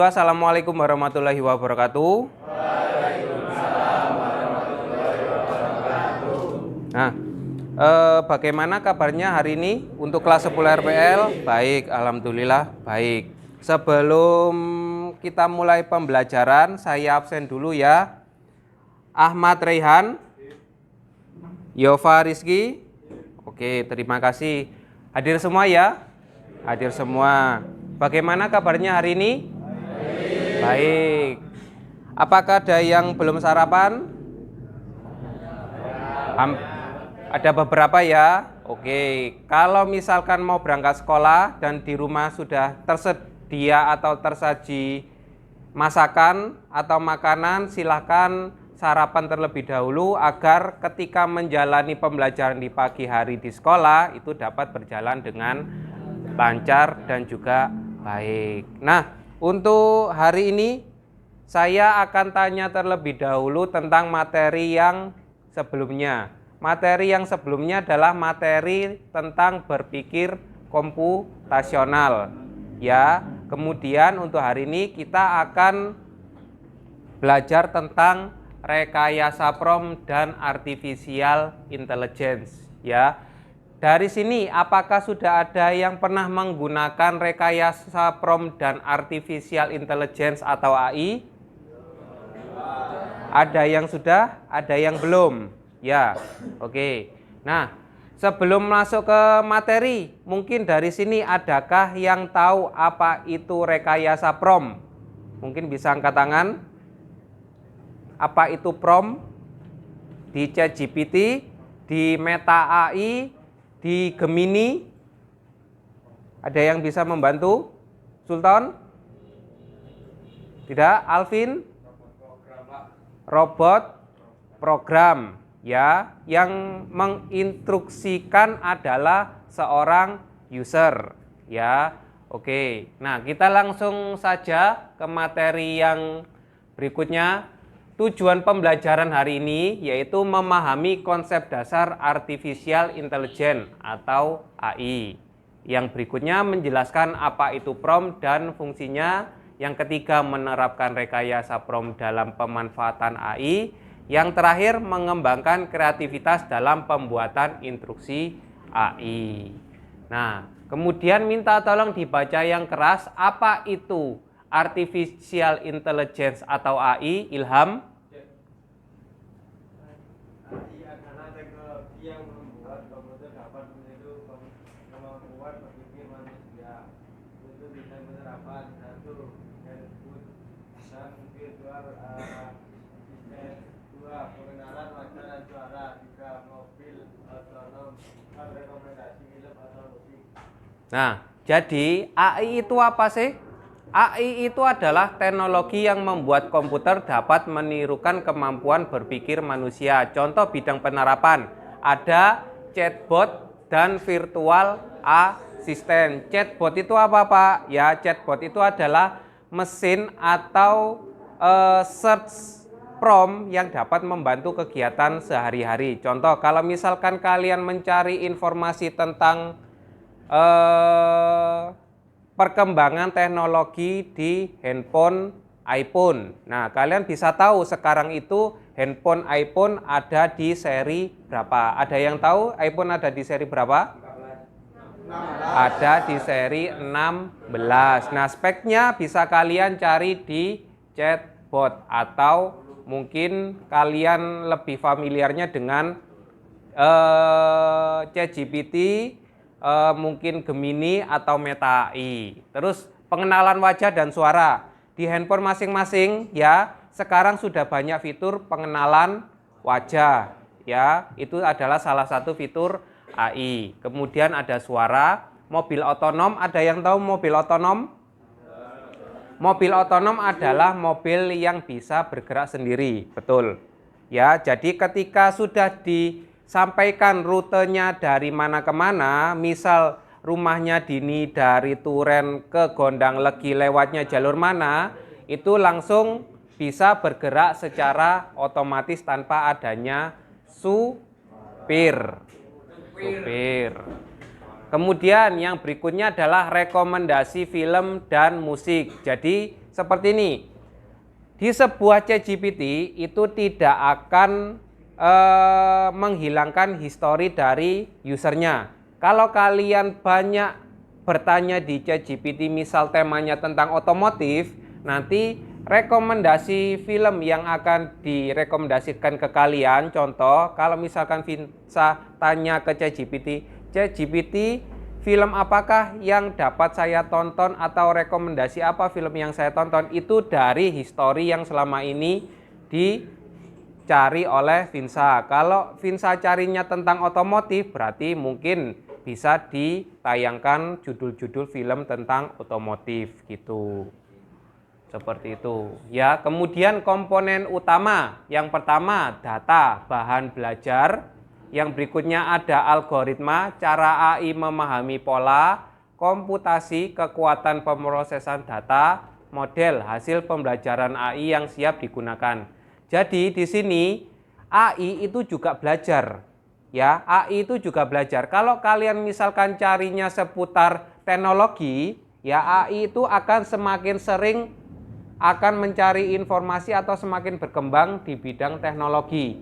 Assalamualaikum warahmatullahi wabarakatuh. Nah, bagaimana kabarnya hari ini untuk kelas 10 RPL? Baik, alhamdulillah baik. Sebelum kita mulai pembelajaran, saya absen dulu ya. Ahmad Raihan, Yova Rizky. Oke, terima kasih. Hadir semua ya? Hadir semua. Bagaimana kabarnya hari ini? Baik. Apakah ada yang belum sarapan? Ada beberapa ya. Oke. Kalau misalkan mau berangkat sekolah dan di rumah sudah tersedia atau tersaji masakan atau makanan, silahkan sarapan terlebih dahulu agar ketika menjalani pembelajaran di pagi hari di sekolah itu dapat berjalan dengan lancar dan juga baik. Nah, untuk hari ini saya akan tanya terlebih dahulu tentang materi yang sebelumnya. Materi yang sebelumnya adalah materi tentang berpikir komputasional. Ya, kemudian untuk hari ini kita akan belajar tentang rekayasa prompt dan artificial intelligence. Ya. Dari sini, apakah sudah ada yang pernah menggunakan rekayasa prompt dan artificial intelligence atau AI? Ada yang sudah, ada yang belum. Ya, oke. Nah, sebelum masuk ke materi, mungkin dari sini adakah yang tahu apa itu rekayasa prompt? Mungkin bisa angkat tangan. Apa itu prompt? Di ChatGPT, di Meta AI, di Gemini, ada yang bisa membantu? Sultan? Tidak? Alvin? Robot program, ya, yang menginstruksikan adalah seorang user, ya. Oke. Nah, kita langsung saja ke materi yang berikutnya. Tujuan pembelajaran hari ini yaitu memahami konsep dasar artificial intelligence atau AI. Yang berikutnya menjelaskan apa itu prompt dan fungsinya. Yang ketiga menerapkan rekayasa prompt dalam pemanfaatan AI. Yang terakhir mengembangkan kreativitas dalam pembuatan instruksi AI. Nah, kemudian minta tolong dibaca yang keras apa itu artificial intelligence atau AI, Ilham. Yang membuat komputer dapat meniru kemampuan berpikir manusia. Itu bisa penerapan satu input dan virtual assistant, dua pengenalan wajah dan suara, tiga mobil otonom, empat rekomendasi film atau musik. Nah, jadi AI itu apa sih? AI itu adalah teknologi yang membuat komputer dapat menirukan kemampuan berpikir manusia. Contoh bidang penerapan, ada chatbot dan virtual assistant. Chatbot itu apa, Pak? Ya, chatbot itu adalah mesin atau search prompt yang dapat membantu kegiatan sehari-hari. Contoh, kalau misalkan kalian mencari informasi tentang perkembangan teknologi di handphone iPhone. Nah, kalian bisa tahu sekarang itu handphone iPhone ada di seri berapa? Ada yang tahu iPhone ada di seri berapa? 16. Ada di seri 16. Nah, speknya bisa kalian cari di chatbot atau mungkin kalian lebih familiarnya dengan ChatGPT, mungkin Gemini atau Meta AI. Terus pengenalan wajah dan suara di handphone masing-masing ya. Sekarang sudah banyak fitur pengenalan wajah ya. Itu adalah salah satu fitur AI. Kemudian ada suara, mobil otonom. Ada yang tahu mobil otonom? Mobil otonom adalah mobil yang bisa bergerak sendiri, betul. Ya, jadi ketika sudah disampaikan rutenya dari mana ke mana, misal rumahnya Dini dari Turen ke Gondang Legi lewatnya jalur mana, itu langsung bisa bergerak secara otomatis tanpa adanya supir. Kemudian yang berikutnya adalah rekomendasi film dan musik. Jadi seperti ini. Di sebuah ChatGPT itu tidak akan menghilangkan histori dari usernya. Kalau kalian banyak bertanya di ChatGPT, misal temanya tentang otomotif, nanti rekomendasi film yang akan direkomendasikan ke kalian, contoh, kalau misalkan Vinsa tanya ke ChatGPT, ChatGPT, film apakah yang dapat saya tonton atau rekomendasi apa film yang saya tonton, itu dari histori yang selama ini dicari oleh Vinsa. Kalau Vinsa carinya tentang otomotif, berarti mungkin bisa ditayangkan judul-judul film tentang otomotif gitu. Seperti itu. Ya, kemudian komponen utama. Yang pertama data, bahan belajar. Yang berikutnya ada algoritma, cara AI memahami pola, komputasi, kekuatan pemrosesan data, model hasil pembelajaran AI yang siap digunakan. Jadi di sini AI itu juga belajar. Ya, AI itu juga belajar. Kalau kalian misalkan carinya seputar teknologi, ya AI itu akan semakin sering akan mencari informasi atau semakin berkembang di bidang teknologi.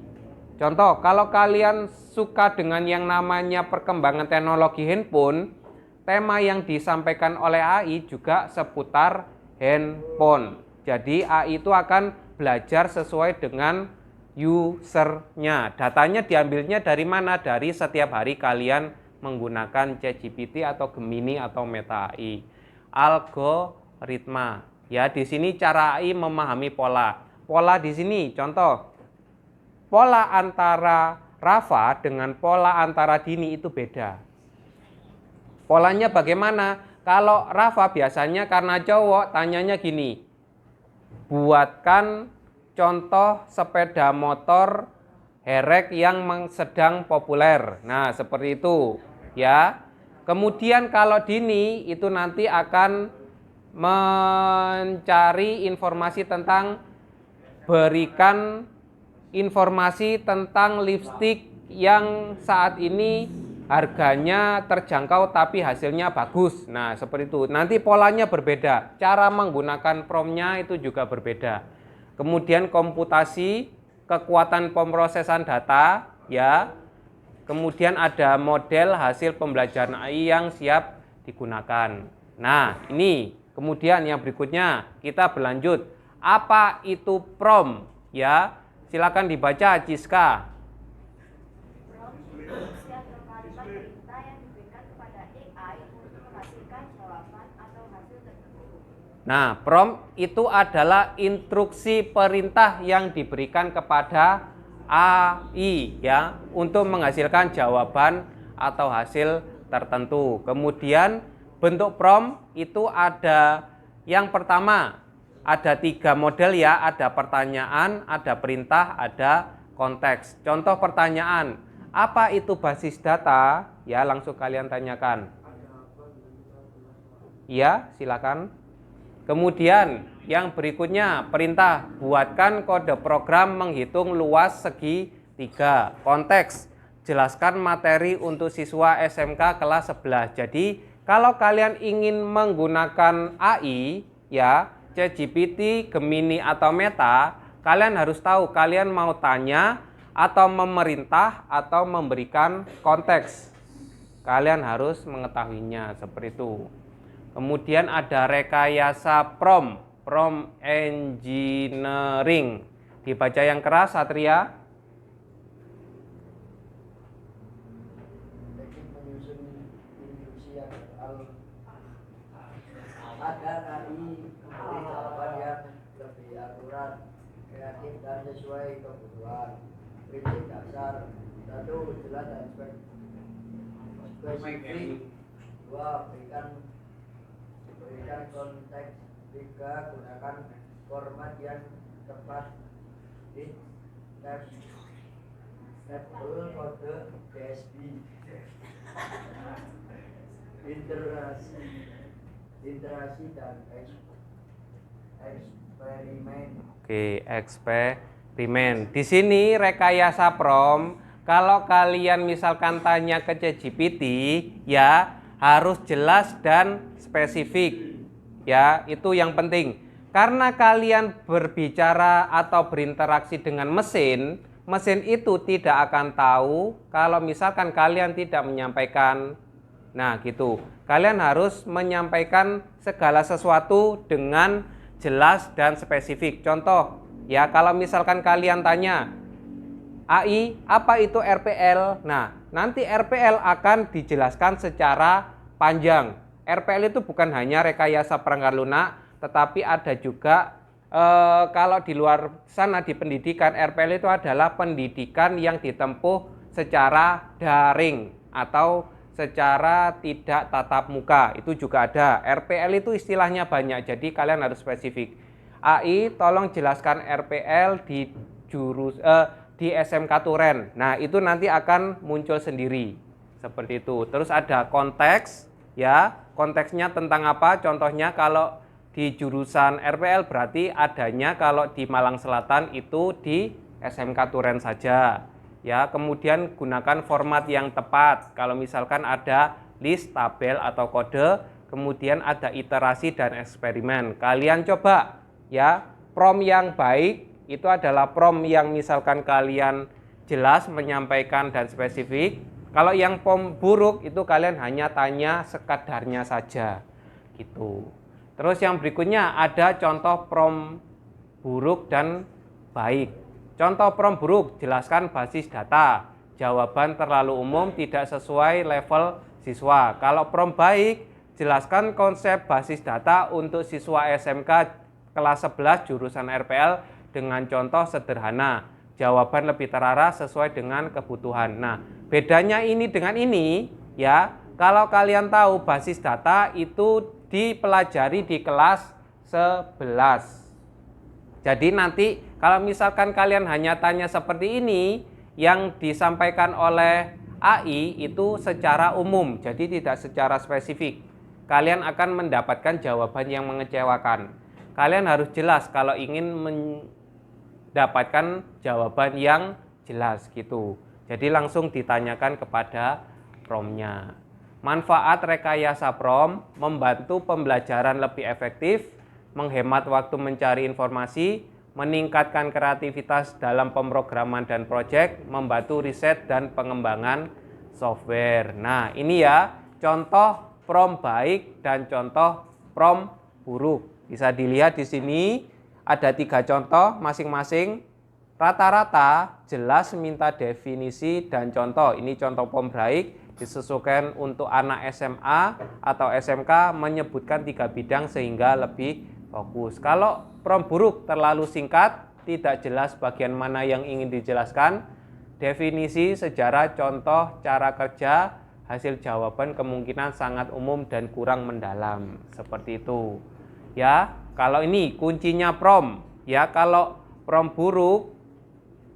Contoh, kalau kalian suka dengan yang namanya perkembangan teknologi handphone, tema yang disampaikan oleh AI juga seputar handphone. Jadi AI itu akan belajar sesuai dengan usernya. Datanya diambilnya dari mana? Dari setiap hari kalian menggunakan ChatGPT atau Gemini atau Meta AI. Algoritma. Ya, di sini cara AI memahami pola. Pola di sini contoh. Pola antara Rafa dengan pola antara Dini itu beda. Polanya bagaimana? Kalau Rafa biasanya karena cowok tanyanya gini. Buatkan contoh sepeda motor herek yang sedang populer. Nah, seperti itu ya. Kemudian kalau Dini itu nanti akan mencari informasi tentang, berikan informasi tentang lipstik yang saat ini harganya terjangkau tapi hasilnya bagus. Nah, seperti itu. Nanti polanya berbeda. Cara menggunakan promptnya itu juga berbeda. Kemudian komputasi, kekuatan pemrosesan data, ya. Kemudian ada model hasil pembelajaran AI yang siap digunakan. Nah, ini. Kemudian yang berikutnya kita berlanjut. Apa itu prompt? Ya, silakan dibaca Ciska. Nah, prompt itu adalah instruksi perintah yang diberikan kepada AI ya untuk menghasilkan jawaban atau hasil tertentu. Kemudian bentuk prompt itu ada yang pertama, ada 3 model ya, ada pertanyaan, ada perintah, ada konteks. Contoh pertanyaan, apa itu basis data? Ya, langsung kalian tanyakan. Iya, silakan. Kemudian yang berikutnya perintah, buatkan kode program menghitung luas segi 3. Konteks, jelaskan materi untuk siswa SMK kelas 11. Jadi kalau kalian ingin menggunakan AI ya, ChatGPT, Gemini atau Meta, kalian harus tahu kalian mau tanya atau memerintah atau memberikan konteks. Kalian harus mengetahuinya seperti itu. Kemudian ada rekayasa prompt engineering. Dibaca yang keras, Satria. Agar AI memberi jawaban yang lebih akurat, kreatif dan sesuai kebutuhan. Prinsip dasar: 1. Jelas dan spesifik. 2. Berikan konteks. 3. Gunakan format yang tepat. Stable kode DSB. Interaksi dan eksperimen. Oke, eksperimen. Di sini rekayasa prompt, kalau kalian misalkan tanya ke ChatGPT, ya harus jelas dan spesifik. Ya, itu yang penting. karena kalian berbicara atau berinteraksi dengan mesin, mesin itu tidak akan tahu kalau misalkan kalian tidak menyampaikan. Nah gitu, kalian harus menyampaikan segala sesuatu dengan jelas dan spesifik. Contoh, ya kalau misalkan kalian tanya, AI, apa itu RPL? Nah, nanti RPL akan dijelaskan secara panjang. RPL itu bukan hanya rekayasa perangkat lunak, tetapi ada juga kalau di luar sana di pendidikan, RPL itu adalah pendidikan yang ditempuh secara daring atau secara tidak tatap muka. Itu juga ada. RPL itu istilahnya banyak, jadi kalian harus spesifik. AI, tolong jelaskan RPL di di SMK Turen. Nah, itu nanti akan muncul sendiri. Seperti itu. Terus ada konteks, ya. Konteksnya tentang apa? Contohnya kalau di jurusan RPL berarti adanya kalau di Malang Selatan itu di SMK Turen saja. Ya, kemudian gunakan format yang tepat. Kalau misalkan ada list, tabel atau kode, kemudian ada iterasi dan eksperimen. Kalian coba ya, prompt yang baik itu adalah prompt yang misalkan kalian jelas menyampaikan dan spesifik. Kalau yang prompt buruk itu kalian hanya tanya sekadarnya saja gitu. Terus yang berikutnya ada contoh prompt buruk dan baik. Contoh prompt buruk, jelaskan basis data. Jawaban terlalu umum, tidak sesuai level siswa. Kalau prompt baik, jelaskan konsep basis data untuk siswa SMK kelas 11 jurusan RPL dengan contoh sederhana. Jawaban lebih terarah sesuai dengan kebutuhan. Nah, bedanya ini dengan ini ya, kalau kalian tahu basis data itu dipelajari di kelas 11. Jadi nanti kalau misalkan kalian hanya tanya seperti ini, yang disampaikan oleh AI itu secara umum, jadi tidak secara spesifik. Kalian akan mendapatkan jawaban yang mengecewakan. Kalian harus jelas kalau ingin mendapatkan jawaban yang jelas gitu. Jadi langsung ditanyakan kepada promptnya. Manfaat rekayasa prompt membantu pembelajaran lebih efektif, menghemat waktu mencari informasi, meningkatkan kreativitas dalam pemrograman dan proyek, membantu riset dan pengembangan software. Nah, ini ya contoh prompt baik dan contoh prompt buruk. Bisa dilihat di sini ada 3 contoh masing-masing. Rata-rata jelas minta definisi dan contoh. Ini contoh prompt baik disesuaikan untuk anak SMA atau SMK, menyebutkan 3 bidang sehingga lebih fokus. Kalau prompt buruk terlalu singkat, tidak jelas bagian mana yang ingin dijelaskan. Definisi, sejarah, contoh, cara kerja, hasil jawaban kemungkinan sangat umum dan kurang mendalam. Seperti itu. Ya, kalau ini kuncinya prompt. Ya, kalau prompt buruk,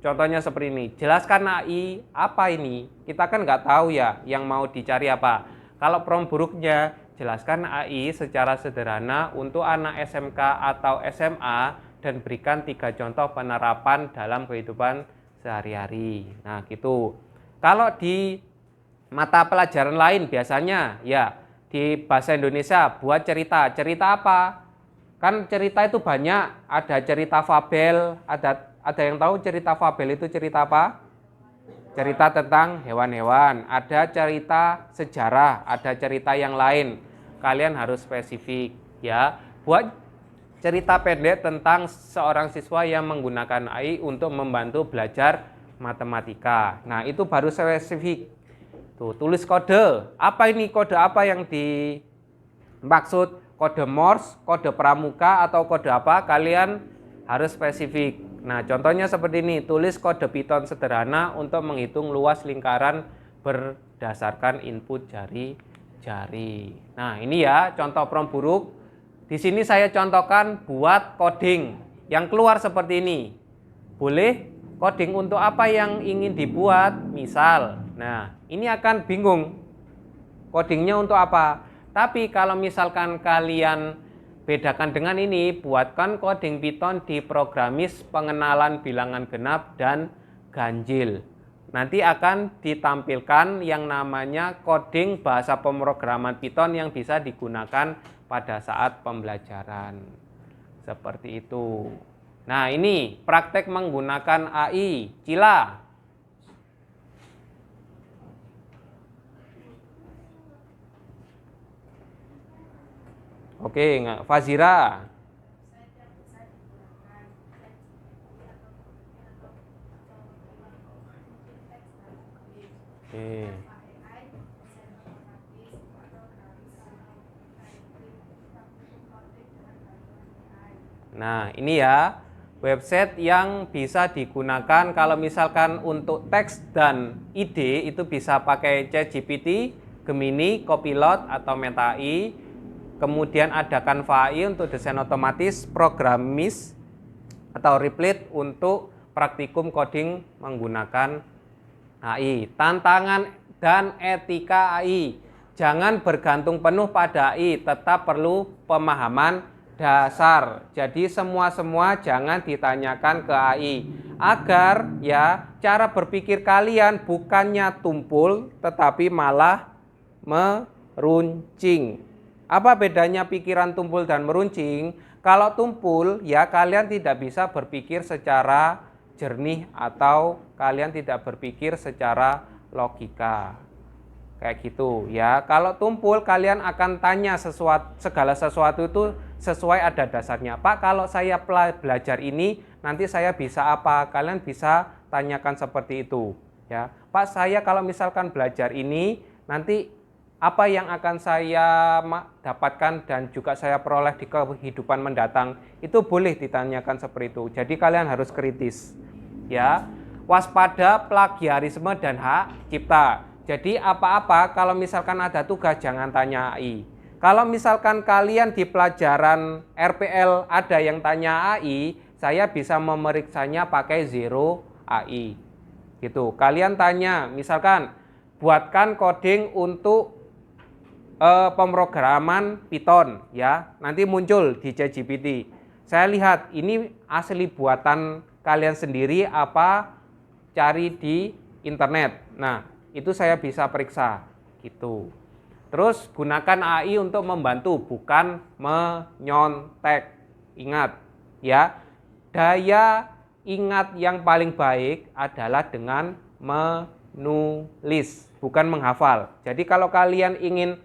contohnya seperti ini. Jelaskan AI apa ini? Kita kan nggak tahu ya yang mau dicari apa. Kalau prompt buruknya, jelaskan AI secara sederhana untuk anak SMK atau SMA dan berikan 3 contoh penerapan dalam kehidupan sehari-hari. Nah, gitu. Kalau di mata pelajaran lain biasanya ya di bahasa Indonesia buat cerita. Cerita apa? Kan cerita itu banyak, ada cerita fabel, ada yang tahu cerita fabel itu cerita apa? Cerita tentang hewan-hewan, ada cerita sejarah, ada cerita yang lain. Kalian harus spesifik ya. Buat cerita pendek tentang seorang siswa yang menggunakan AI untuk membantu belajar matematika. Nah, itu baru spesifik. Tuh, tulis kode. Apa ini kode apa yang dimaksud? Kode Morse, kode pramuka atau kode apa? Kalian harus spesifik. Nah, contohnya seperti ini, tulis kode Python sederhana untuk menghitung luas lingkaran berdasarkan input jari-jari. Nah, ini ya contoh prompt buruk. Di sini saya contohkan buat coding yang keluar seperti ini. Boleh coding untuk apa yang ingin dibuat, misal. Nah, ini akan bingung. Codingnya untuk apa? Tapi kalau misalkan kalian bedakan dengan ini, buatkan coding Python di programis pengenalan bilangan genap dan ganjil. Nanti akan ditampilkan yang namanya coding bahasa pemrograman Python yang bisa digunakan pada saat pembelajaran. Seperti itu. Nah, ini praktek menggunakan AI. Cila. Oke, Fazira. Oke. Nah, ini ya website yang bisa digunakan kalau misalkan untuk teks dan ide itu bisa pakai ChatGPT, Gemini, Copilot atau Meta AI. Kemudian ada Canva AI untuk desain otomatis, Programmis atau Replit untuk praktikum coding menggunakan AI. Tantangan dan etika AI. Jangan bergantung penuh pada AI, tetap perlu pemahaman dasar. Jadi semua jangan ditanyakan ke AI agar ya cara berpikir kalian bukannya tumpul tetapi malah meruncing. Apa bedanya pikiran tumpul dan meruncing? Kalau tumpul ya kalian tidak bisa berpikir secara jernih atau kalian tidak berpikir secara logika. Kayak gitu ya. Kalau tumpul kalian akan tanya segala sesuatu itu sesuai ada dasarnya. Pak, kalau saya belajar ini nanti saya bisa apa? Kalian bisa tanyakan seperti itu ya. Pak, saya kalau misalkan belajar ini nanti apa yang akan saya dapatkan dan juga saya peroleh di kehidupan mendatang, itu boleh ditanyakan seperti itu. Jadi kalian harus kritis ya. Waspada plagiarisme dan hak cipta. Jadi apa-apa kalau misalkan ada tugas jangan tanya AI. Kalau misalkan kalian di pelajaran RPL ada yang tanya AI, saya bisa memeriksanya pakai Zero AI. Gitu. Kalian tanya, misalkan buatkan coding untuk pemrograman Python ya. Nanti muncul di ChatGPT. Saya lihat ini asli buatan kalian sendiri apa cari di internet. Nah, itu saya bisa periksa gitu. Terus gunakan AI untuk membantu, bukan menyontek. Ingat ya, daya ingat yang paling baik adalah dengan menulis, bukan menghafal. Jadi kalau kalian ingin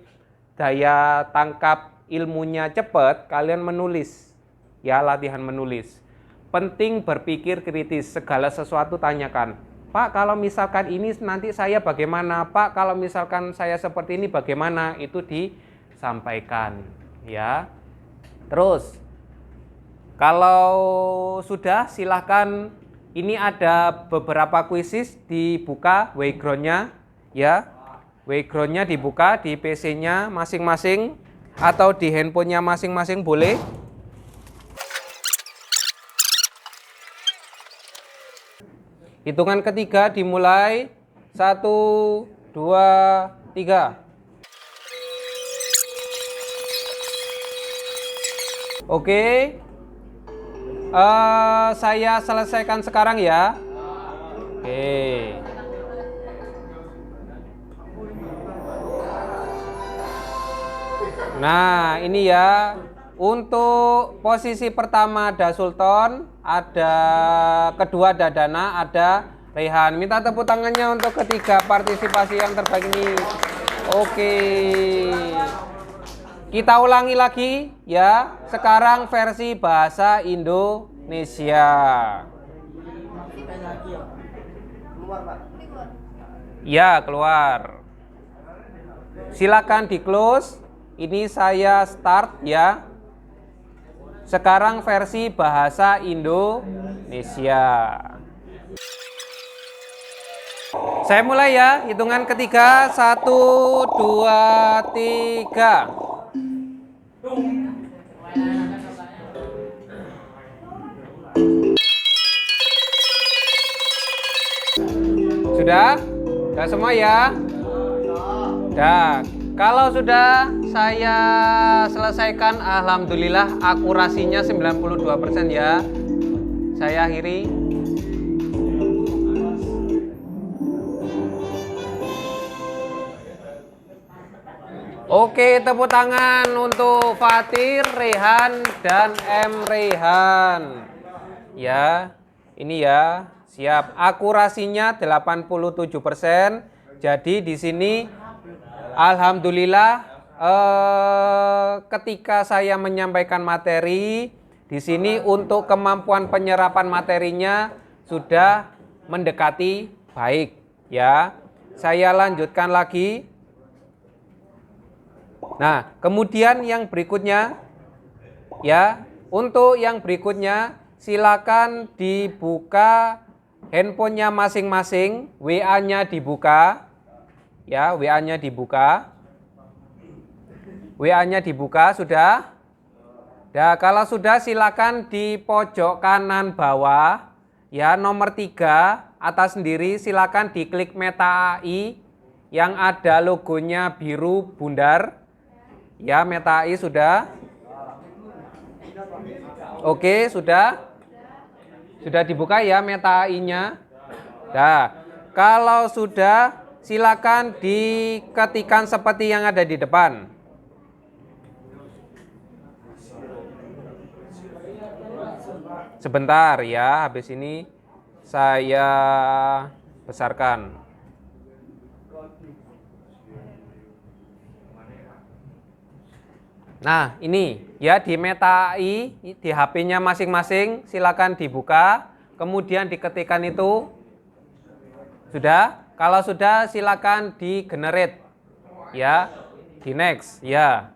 daya tangkap ilmunya cepat, kalian menulis. Ya, latihan menulis. Penting berpikir kritis, segala sesuatu tanyakan. Pak, kalau misalkan ini nanti saya bagaimana? Pak, kalau misalkan saya seperti ini bagaimana? Itu disampaikan, ya. Terus, kalau sudah silahkan, ini ada beberapa kuisis dibuka background-nya, ya. Background-nya dibuka di PC-nya masing-masing atau di handphonenya masing-masing boleh. Hitungan ketiga dimulai. 1, 2, 3. Oke. Saya selesaikan sekarang ya. Oke. Nah, ini ya. Untuk posisi pertama ada Sultan, ada kedua ada Dana, ada Rehan. Minta tepuk tangannya untuk ketiga partisipasi yang terbaik ini. Oke. Kita ulangi lagi ya. Sekarang versi bahasa Indonesia. Ya, keluar. Silakan di close. Ini saya start ya. Sekarang versi bahasa Indonesia. Saya mulai ya. Hitungan ketiga. 1, 2, 3. Sudah? Sudah semua ya? Sudah. Kalau sudah saya selesaikan, alhamdulillah akurasinya 92% ya. Saya akhiri. Oke, tepuk tangan untuk Fatir, Rehan, dan M. Rehan. Ya, ini ya, siap. Akurasinya 87%. Jadi di sini alhamdulillah ketika saya menyampaikan materi di sini untuk kemampuan penyerapan materinya sudah mendekati baik ya. Saya lanjutkan lagi. Nah, kemudian yang berikutnya ya, untuk yang berikutnya silakan dibuka handphonenya masing-masing, WA-nya dibuka. Ya, WA-nya dibuka. WA-nya dibuka sudah? Nah, kalau sudah silakan di pojok kanan bawah ya nomor 3 atas sendiri silakan diklik Meta AI yang ada logonya biru bundar. Ya, Meta AI sudah? Oke, sudah? Sudah dibuka ya Meta AI-nya? Nah, kalau sudah silakan diketikkan seperti yang ada di depan. Sebentar ya, habis ini saya besarkan. Nah, ini ya di Meta AI, di HP-nya masing-masing silakan dibuka, kemudian diketikkan itu. Sudah? Kalau sudah silakan di generate. Ya, di next, ya.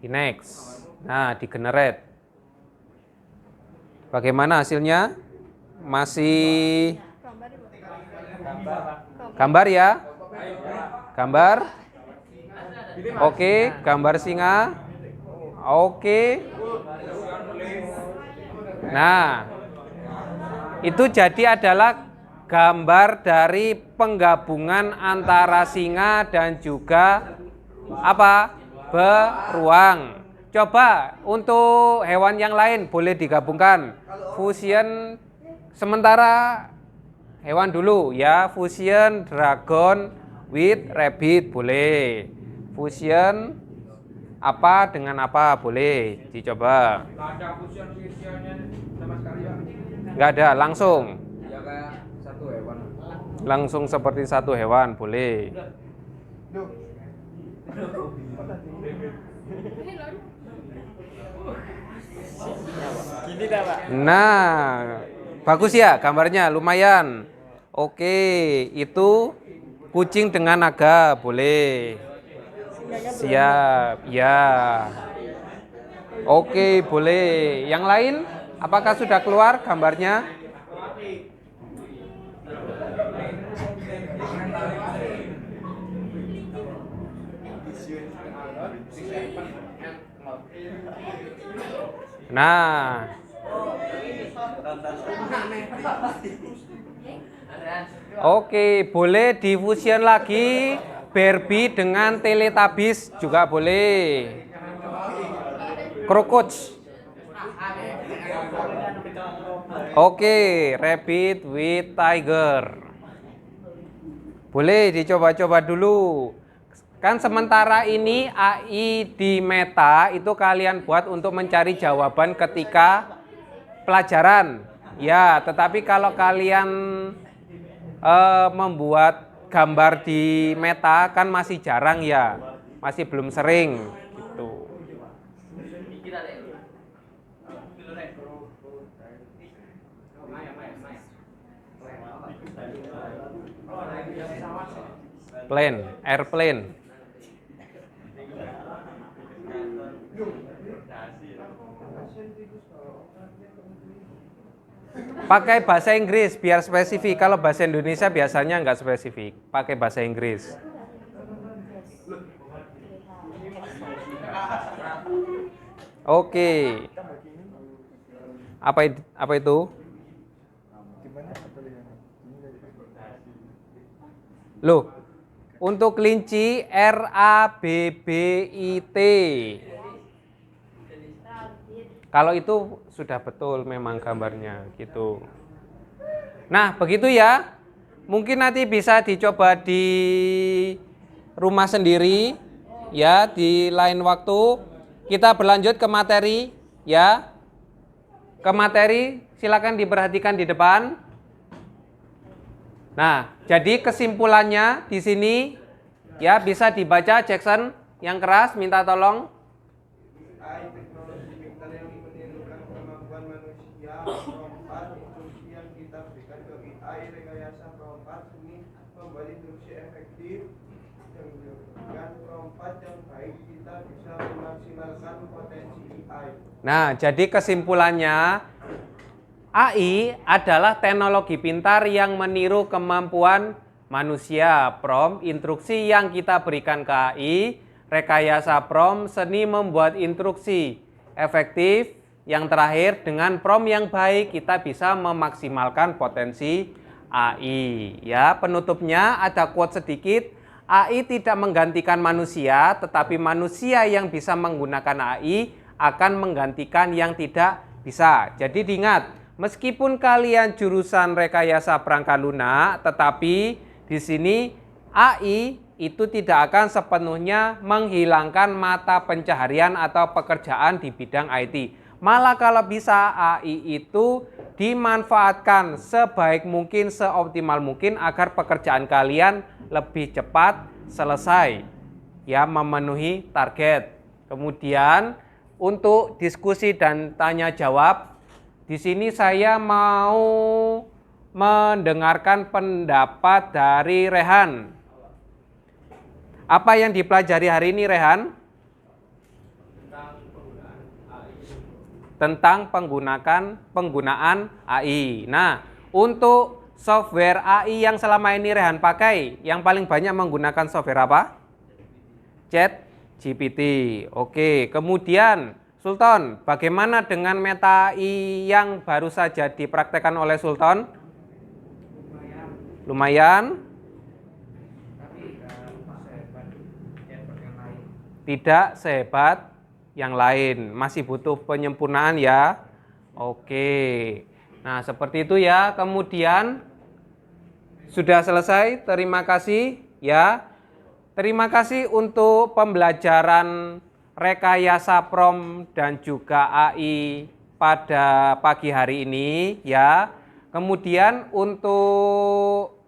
Di next. Nah, di generate. Bagaimana hasilnya? Masih gambar ya? Gambar? Oke, gambar singa. Oke. Nah, itu jadi adalah gambar dari penggabungan antara singa dan juga apa? Beruang. Coba untuk hewan yang lain boleh digabungkan. Fusion sementara hewan dulu ya. Fusion dragon with rabbit boleh. Fusion apa dengan apa boleh dicoba. Nggak ada, langsung. Ya kayak satu hewan. Langsung seperti satu hewan boleh. Nah, bagus ya gambarnya, lumayan. Oke, itu kucing dengan naga, boleh. Siap, ya. Oke, boleh. Yang lain, apakah sudah keluar gambarnya? Nah, oke, boleh difusion lagi Barbie dengan Teletubbies juga boleh. Crocodile. Oke, rabbit with tiger. Boleh dicoba-coba dulu. Kan sementara ini AI di Meta itu kalian buat untuk mencari jawaban ketika pelajaran. Ya, tetapi kalau kalian membuat gambar di Meta kan masih jarang ya. Masih belum sering gitu. Plane, airplane. Pakai bahasa Inggris biar spesifik. Kalau bahasa Indonesia biasanya nggak spesifik. Pakai bahasa Inggris. Oke. Apa itu? Loh, untuk kelinci RABBIT. Kalau itu sudah betul memang gambarnya gitu. Nah, begitu ya. Mungkin nanti bisa dicoba di rumah sendiri ya di lain waktu. Kita berlanjut ke materi ya. Ke materi silakan diperhatikan di depan. Nah, jadi kesimpulannya di sini ya bisa dibaca Jackson yang keras minta tolong. AI teknologi pintar yang menirukan kemampuan manusia. Prompt instruksi yang kita berikan ke AI rekayasa prompt ini membuat instruksi efektif. Dengan prompt yang baik kita bisa memaksimalkan potensi AI. Nah, jadi kesimpulannya AI adalah teknologi pintar yang meniru kemampuan manusia. Prompt instruksi yang kita berikan ke AI, rekayasa prompt seni membuat instruksi efektif. Yang terakhir, dengan prompt yang baik kita bisa memaksimalkan potensi AI. Ya, penutupnya ada quote sedikit. AI tidak menggantikan manusia, tetapi manusia yang bisa menggunakan AI akan menggantikan yang tidak bisa. Jadi diingat, meskipun kalian jurusan rekayasa perangkat lunak, tetapi di sini AI itu tidak akan sepenuhnya menghilangkan mata pencaharian atau pekerjaan di bidang IT. Malah kalau bisa AI itu dimanfaatkan sebaik mungkin, seoptimal mungkin agar pekerjaan kalian lebih cepat selesai, ya, memenuhi target. Kemudian untuk diskusi dan tanya jawab, di sini saya mau mendengarkan pendapat dari Rehan. Apa yang dipelajari hari ini, Rehan? Tentang penggunaan AI. Nah, untuk software AI yang selama ini Rehan pakai, yang paling banyak menggunakan software apa? ChatGPT. Oke, kemudian Sultan, bagaimana dengan Meta AI yang baru saja dipraktekkan oleh Sultan? Lumayan. Tidak sehebat yang lain, masih butuh penyempurnaan ya. Oke. Nah, seperti itu ya. Kemudian sudah selesai. Terima kasih ya. Terima kasih untuk pembelajaran rekayasa prompt dan juga AI pada pagi hari ini ya. Kemudian untuk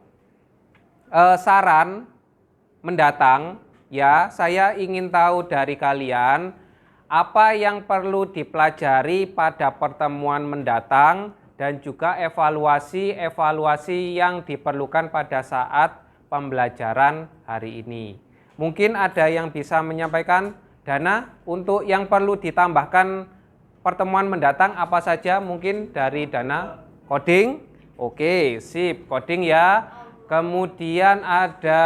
saran mendatang ya, saya ingin tahu dari kalian apa yang perlu dipelajari pada pertemuan mendatang dan juga evaluasi yang diperlukan pada saat pembelajaran hari ini. Mungkin ada yang bisa menyampaikan, Dana, untuk yang perlu ditambahkan pertemuan mendatang apa saja? Mungkin dari Dana, coding. Oke, sip, coding ya. Kemudian ada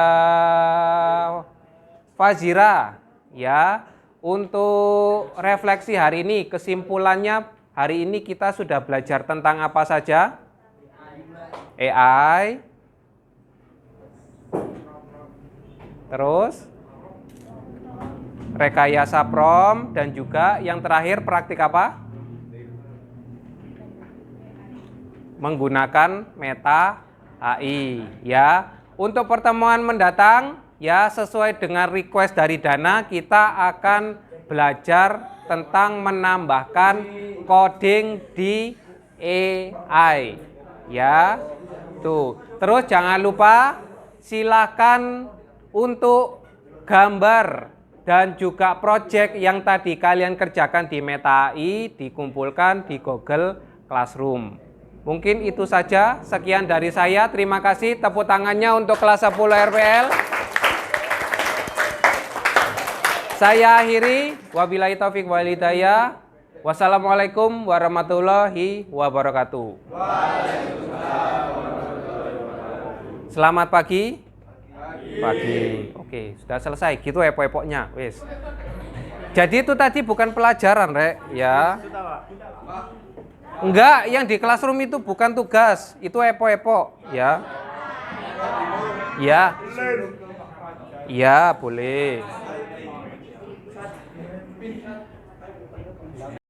Fazira ya. Untuk refleksi hari ini, kesimpulannya hari ini kita sudah belajar tentang apa saja? AI. Terus rekayasa prompt dan juga yang terakhir praktik apa? Menggunakan Meta AI ya. Untuk pertemuan mendatang ya, sesuai dengan request dari Dana, kita akan belajar tentang menambahkan coding di AI ya. Tuh. Terus jangan lupa silakan untuk gambar dan juga project yang tadi kalian kerjakan di Meta AI dikumpulkan di Google Classroom. Mungkin itu saja. Sekian dari saya. Terima kasih. Tepuk tangannya untuk kelas 10 RPL. Saya akhiri. Wabillahi taufik wal hidayah. Wassalamualaikum warahmatullahi wabarakatuh. Selamat pagi. Pagi. Oke, sudah selesai. Gitu epok-epoknya. Wis. Jadi itu tadi bukan pelajaran, Rek, ya. Enggak, yang di classroom itu bukan tugas. Itu epok-epok, ya. Ya. Ya, boleh.